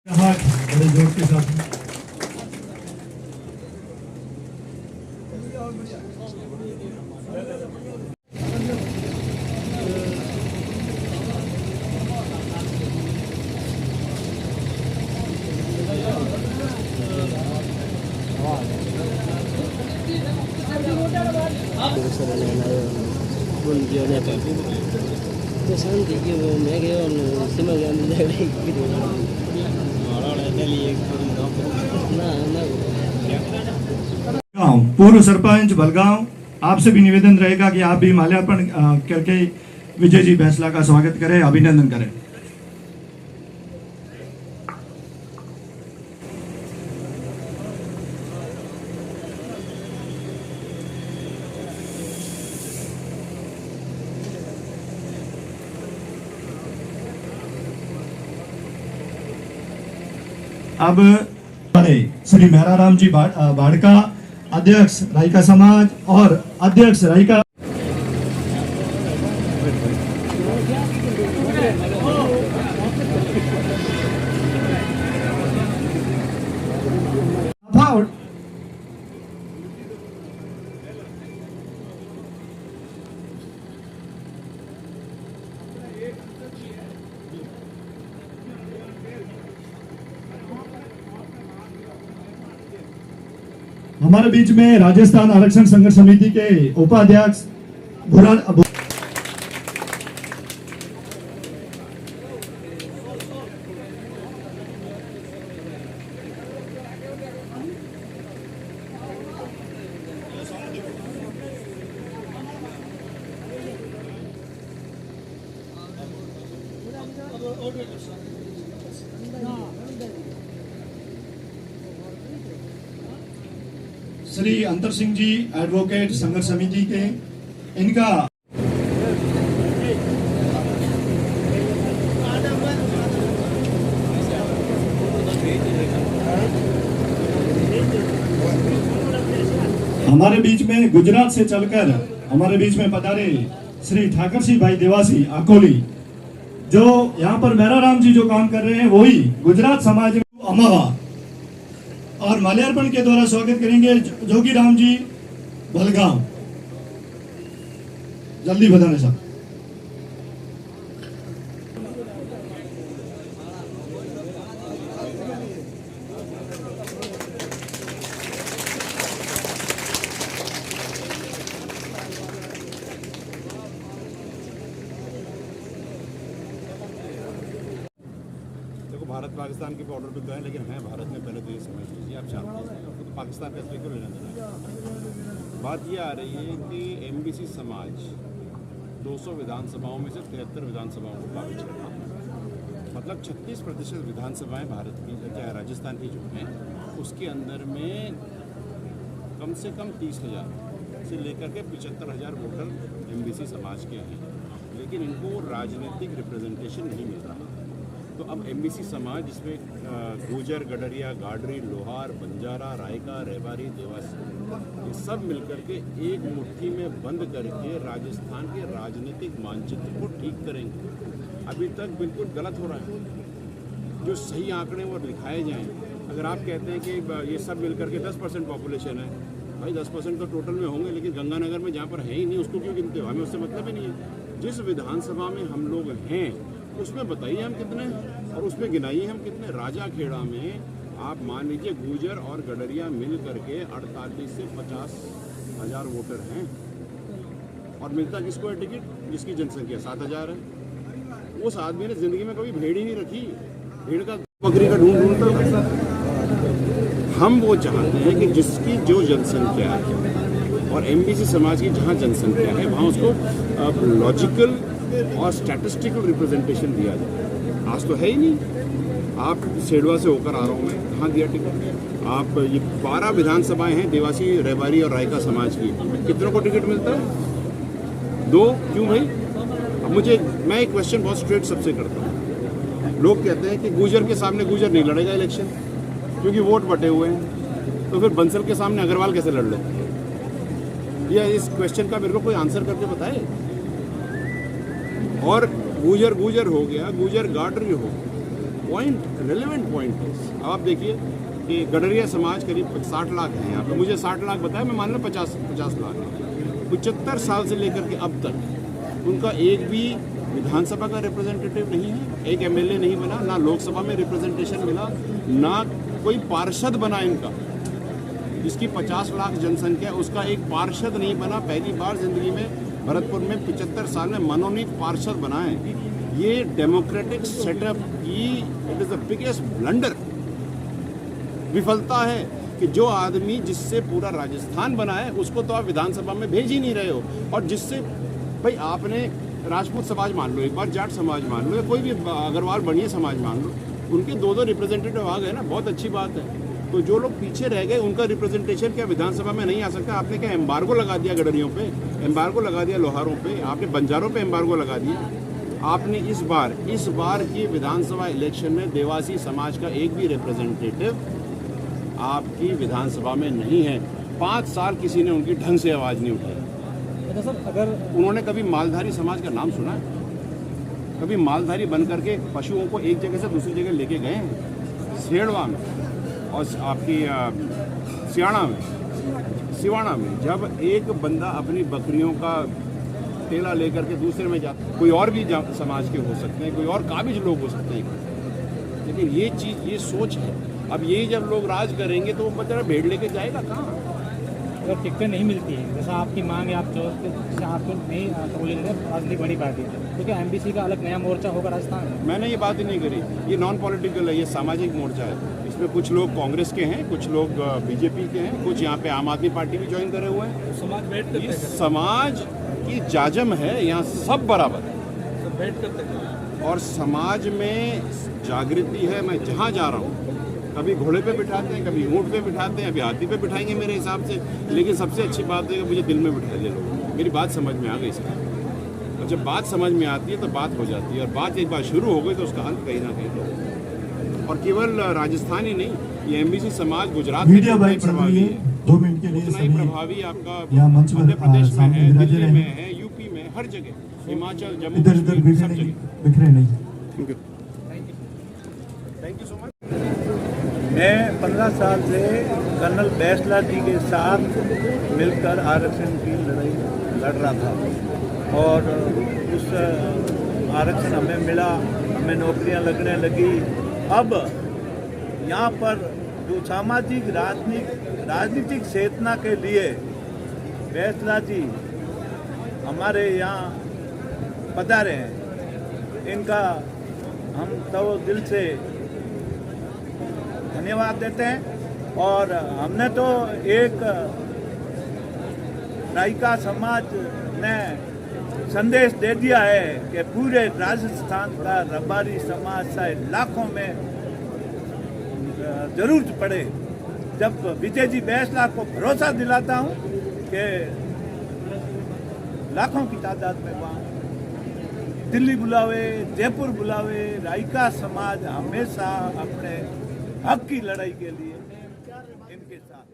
हाथ बड़े जोर के साथ पूर्व सरपंच भलगांव, आपसे भी निवेदन रहेगा कि आप भी माल्यार्पण करके विजय जी बैंसला का स्वागत करें, अभिनंदन करें। अब श्री मेहराराम जी बाड़का, अध्यक्ष रायका समाज और अध्यक्ष रायका हमारे बीच में राजस्थान आरक्षण संघर्ष समिति के उपाध्यक्ष श्री अंतर सिंह जी एडवोकेट संघर्ष समिति के, इनका हमारे बीच में गुजरात से चलकर हमारे बीच में पधारे श्री ठाकर सिंह भाई देवासी अकोली, जो यहाँ पर मेहराराम जी जो काम कर रहे हैं वही गुजरात समाज में अमावा, और माल्यार्पण के द्वारा स्वागत करेंगे जोगी राम जी भलगांव। जल्दी बताने साहब। भारत पाकिस्तान के बॉर्डर पे तो है, लेकिन है भारत में, पहले तो ये समझ लीजिए। आप चाहते हैं तो पाकिस्तान का इसमें क्यों लेना देना। बात ये आ रही है कि एमबीसी समाज 200 विधानसभाओं में से 73 विधानसभाओं को काबिज करना, मतलब 36% विधानसभाएं भारत की, चाहे राजस्थान की जो हैं, उसके अंदर में कम से कम 30,000 से लेकर के 75,000 वोटर एमबीसी समाज के हैं, लेकिन इनको राजनीतिक रिप्रेजेंटेशन नहीं मिल रहा। तो अब एमबीसी समाज, जिसमें गुजर, गडरिया, गाडरी, लोहार, बंजारा, रायका, रेवारी, देवासी, ये सब मिलकर के एक मुट्ठी में बंद करके राजस्थान के राजनीतिक मानचित्र को ठीक करेंगे। अभी तक बिल्कुल गलत हो रहा है। जो सही आंकड़े वो दिखाए जाएं। अगर आप कहते हैं कि ये सब मिलकर के 10% पॉपुलेशन है, भाई 10% तो टोटल में होंगे, लेकिन गंगानगर में जहाँ पर है ही नहीं उसको क्यों गिनते हो? हमें उससे मतलब ही नहीं है। जिस विधानसभा में हम लोग हैं उसमें बताइए हम कितने, और उसमें गिनाइए हम कितने। राजा खेड़ा में आप मान लीजिए गुजर और गडरिया मिल करके 48 से 50,000 वोटर हैं, और मिलता किसको है टिकट? जिसकी जनसंख्या 7,000 है। उस आदमी ने जिंदगी में कभी भेड़ ही नहीं रखी, भेड़ का बकरी का ढूंढता। हम वो चाहते हैं कि जिसकी जो जनसंख्या है और एमबीसी समाज की जहाँ जनसंख्या है वहाँ उसको लॉजिकल और स्टैटिस्टिकल रिप्रेजेंटेशन दिया जाए। आज तो है ही नहीं। आप सेडवा से होकर आ रहा हूँ मैं, कहाँ दिया टिकट? आप ये 12 विधानसभाएं हैं देवासी, रेवारी और रायका समाज की, कितनों को टिकट मिलता है? 2। क्यों भाई? अब मैं एक क्वेश्चन बहुत स्ट्रेट सबसे करता हूँ। लोग कहते हैं कि गुजर के सामने गुजर नहीं लड़ेगा इलेक्शन क्योंकि वोट बटे हुए हैं, तो फिर बंसल के सामने अग्रवाल कैसे लड़ लेते हैं? या इस क्वेश्चन का मेरे को कोई आंसर करके बताए। और गुजर हो गया, गुजर गाडरी हो गया, पॉइंट रिलेवेंट पॉइंट है। अब आप देखिए कि गडरिया समाज करीब 60 लाख है यहाँ पे, मुझे 60 लाख बताया, मैं मान लो 50 लाख है। 75 साल से लेकर के अब तक उनका एक भी विधानसभा का रिप्रेजेंटेटिव नहीं है, एक एमएलए नहीं बना, ना लोकसभा में रिप्रेजेंटेशन मिला, ना कोई पार्षद बना इनका। जिसकी 50 लाख जनसंख्या है उसका एक पार्षद नहीं बना। पहली बार जिंदगी में भरतपुर में 75 साल में मनोनीत पार्षद बनाए। ये डेमोक्रेटिक सेटअप की it is the biggest blunder, विफलता है कि जो आदमी जिससे पूरा राजस्थान बना है उसको तो आप विधानसभा में भेज ही नहीं रहे हो। और जिससे भाई आपने राजपूत समाज मान लो, एक बार जाट समाज मान लो, या कोई भी अग्रवाल बनिए समाज मान लो, उनके 2 रिप्रेजेंटेटिव आ गए ना, बहुत अच्छी बात है। तो जो लोग पीछे रह गए उनका रिप्रेजेंटेशन क्या विधानसभा में नहीं आ सकता? आपने क्या एम्बार्गो लगा दिया गडरियों पे, एम्बार्गो लगा दिया लोहारों पे, आपने बंजारों पे एम्बार्गो लगा दिया। आपने इस बार की विधानसभा इलेक्शन में देवासी समाज का एक भी रिप्रेजेंटेटिव आपकी विधानसभा में नहीं है। 5 साल किसी ने उनकी ढंग से आवाज़ नहीं उठाई। अच्छा सर, अगर उन्होंने कभी मालधारी समाज का नाम सुना है? कभी मालधारी बन करके पशुओं को एक जगह से दूसरी जगह लेके गए हैं? सेड़वा में और आपकी सिवाना में जब एक बंदा अपनी बकरियों का ठेला लेकर के दूसरे में जाता, कोई और भी समाज के हो सकते हैं, कोई और काबिज लोग हो सकते हैं, लेकिन ये चीज़, ये सोच है। अब ये जब लोग राज करेंगे तो वो बेचारा भेड़ लेके जाएगा कहाँ? अगर टिकटें नहीं मिलती है, जैसा आपकी मांग है, आप जो आपको नहीं बोले राजनीतिक बड़ी पार्टी है, क्योंकि एमबीसी का अलग नया मोर्चा होगा राजस्थान में। मैंने ये बात ही नहीं करी, ये नॉन पॉलिटिकल है, ये सामाजिक मोर्चा है। इसमें कुछ लोग कांग्रेस के हैं, कुछ लोग बीजेपी के हैं, कुछ यहाँ पे आम आदमी पार्टी भी ज्वाइन करे हुए हैं। समाज बैठ ये समाज की जाजम है, यहाँ सब बराबर है, सब बैठ करते और समाज में जागृति है। मैं जहाँ जा रहा हूँ, कभी घोड़े पे बिठाते हैं, कभी ऊँट पे बिठाते हैं, अभी हाथी पे बिठाएंगे मेरे हिसाब से, लेकिन सबसे अच्छी बात है कि मुझे दिल में बिठा दिया लोगों। मेरी बात समझ में आ गई सर, और जब बात समझ में आती है तो बात हो जाती है, और बात एक बार शुरू हो गई तो उसका अंत कहीं ना कहीं होगा। और केवल राजस्थान ही नहीं, ये एमबीसी समाज गुजरात में वीडियो उतना ही बाइट चल रही प्रभावी है, है, 2 मिनट के लिए उतना ही सभी प्रभावी आपका यहाँ मंच पर मध्य प्रदेश में सामने है, विराजे दिल्ली रहे। में है, यूपी में, हर जगह, हिमाचल, जम्मू इधर उधर कश्मीर, सब बिखरे जगह। बिखरे नहीं। Thank you so much. मैं 15 साल से कर्नल बैसला जी के साथ मिलकर आरक्षण की लड़ाई लड़ रहा था, और उस आरक्षण हमें मिला, हमें नौकरियां लगने लगी। अब यहाँ पर जो सामाजिक राजनीतिक चेतना के लिए बैसला जी हमारे यहाँ पधारे हैं, इनका हम तो दिल से धन्यवाद देते हैं। और हमने तो एक रायका समाज ने संदेश दे दिया है कि पूरे राजस्थान का रबारी समाज चाहे लाखों में जरूरत पड़े, जब विजय जी बैसला को भरोसा दिलाता हूँ कि लाखों की तादाद में वहाँ दिल्ली बुलावे, जयपुर बुलावे, रायका समाज हमेशा अपने हक की लड़ाई के लिए इनके साथ